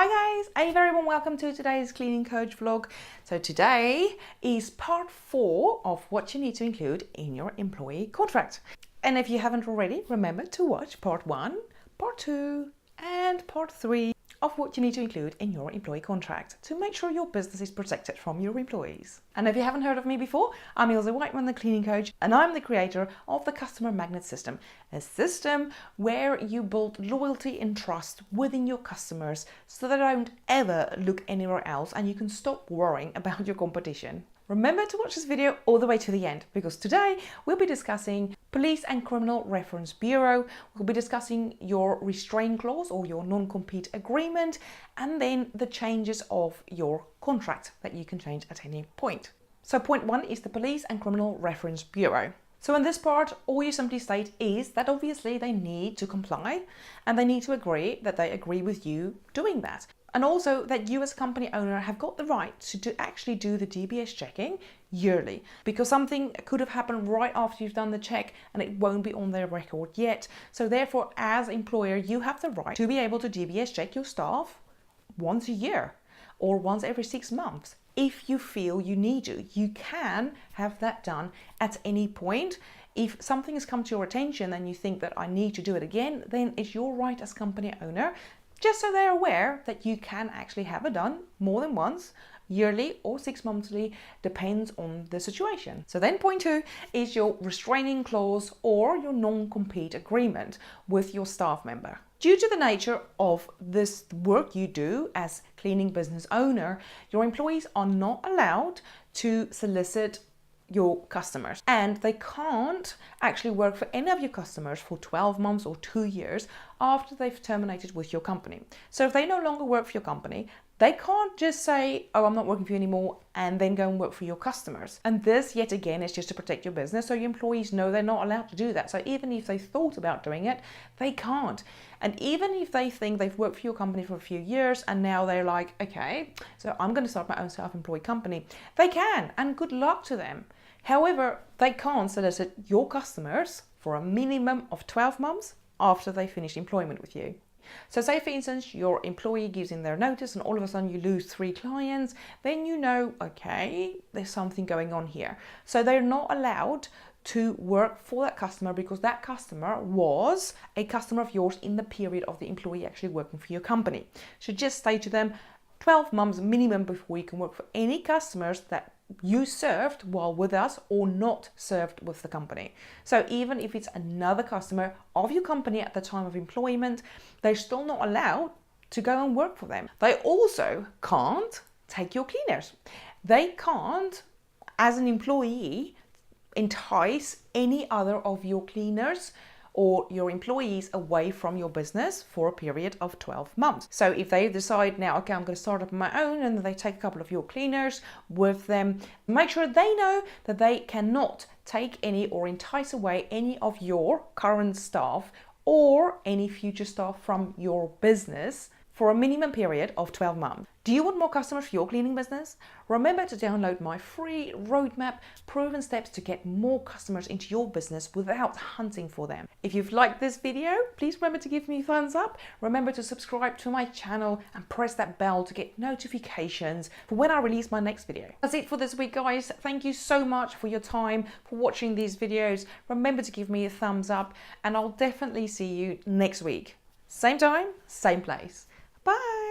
Hi guys, a very warm welcome to today's cleaning coach vlog. So today is part 4 of what you need to include in your employee contract. And if you haven't already, remember to watch part 1, part 2 and part 3 of what you need to include in your employee contract to make sure your business is protected from your employees. And if you haven't heard of me before, I'm Ilse Whiteman, the cleaning coach, and I'm the creator of the Customer Magnet System, a system where you build loyalty and trust within your customers so that they don't ever look anywhere else and you can stop worrying about your competition. Remember to watch this video all the way to the end, because today we'll be discussing Police and Criminal Reference Bureau, we'll be discussing your restraint clause or your non-compete agreement, and then the changes of your contract that you can change at any point. So point 1 is the Police and Criminal Reference Bureau. So in this part, all you simply state is that obviously they need to comply and they need to agree that they agree with you doing that. And also that you as company owner have got the right to actually do the DBS checking yearly, because something could have happened right after you've done the check and it won't be on their record yet. So therefore, as employer, you have the right to be able to DBS check your staff once a year or once every 6 months. If you feel you need to, you can have that done at any point. If something has come to your attention and you think that I need to do it again, then it's your right as company owner, just so they're aware that you can actually have it done more than once, yearly or 6 monthly, depends on the situation. So then point 2 is your restraining clause or your non-compete agreement with your staff member. Due to the nature of this work you do as cleaning business owner, your employees are not allowed to solicit your customers, and they can't actually work for any of your customers for 12 months or 2 years after they've terminated with your company. So if they no longer work for your company, they can't just say, oh, I'm not working for you anymore, and then go and work for your customers. And this, yet again, is just to protect your business, so your employees know they're not allowed to do that. So even if they thought about doing it, they can't. And even if they think they've worked for your company for a few years and now they're like, okay, so I'm going to start my own self-employed company, they can, and good luck to them. However, they can't solicit your customers for a minimum of 12 months after they finish employment with you. So say, for instance, your employee gives in their notice and all of a sudden you lose 3 clients, then you know, okay, there's something going on here. So they're not allowed to work for that customer because that customer was a customer of yours in the period of the employee actually working for your company. So just say to them, 12 months minimum before you can work for any customers that you served while with us or not served with the company. So even if it's another customer of your company at the time of employment, they're still not allowed to go and work for them. They also can't take your cleaners. They can't, as an employee, entice any other of your cleaners or your employees away from your business for a period of 12 months. So if they decide now, okay, I'm going to start up on my own, and they take a couple of your cleaners with them, make sure they know that they cannot take any or entice away any of your current staff or any future staff from your business for a minimum period of 12 months. Do you want more customers for your cleaning business? Remember to download my free roadmap, proven steps to get more customers into your business without hunting for them. If you've liked this video, please remember to give me a thumbs up. Remember to subscribe to my channel and press that bell to get notifications for when I release my next video. That's it for this week, guys. Thank you so much for your time, for watching these videos. Remember to give me a thumbs up, and I'll definitely see you next week. Same time, same place.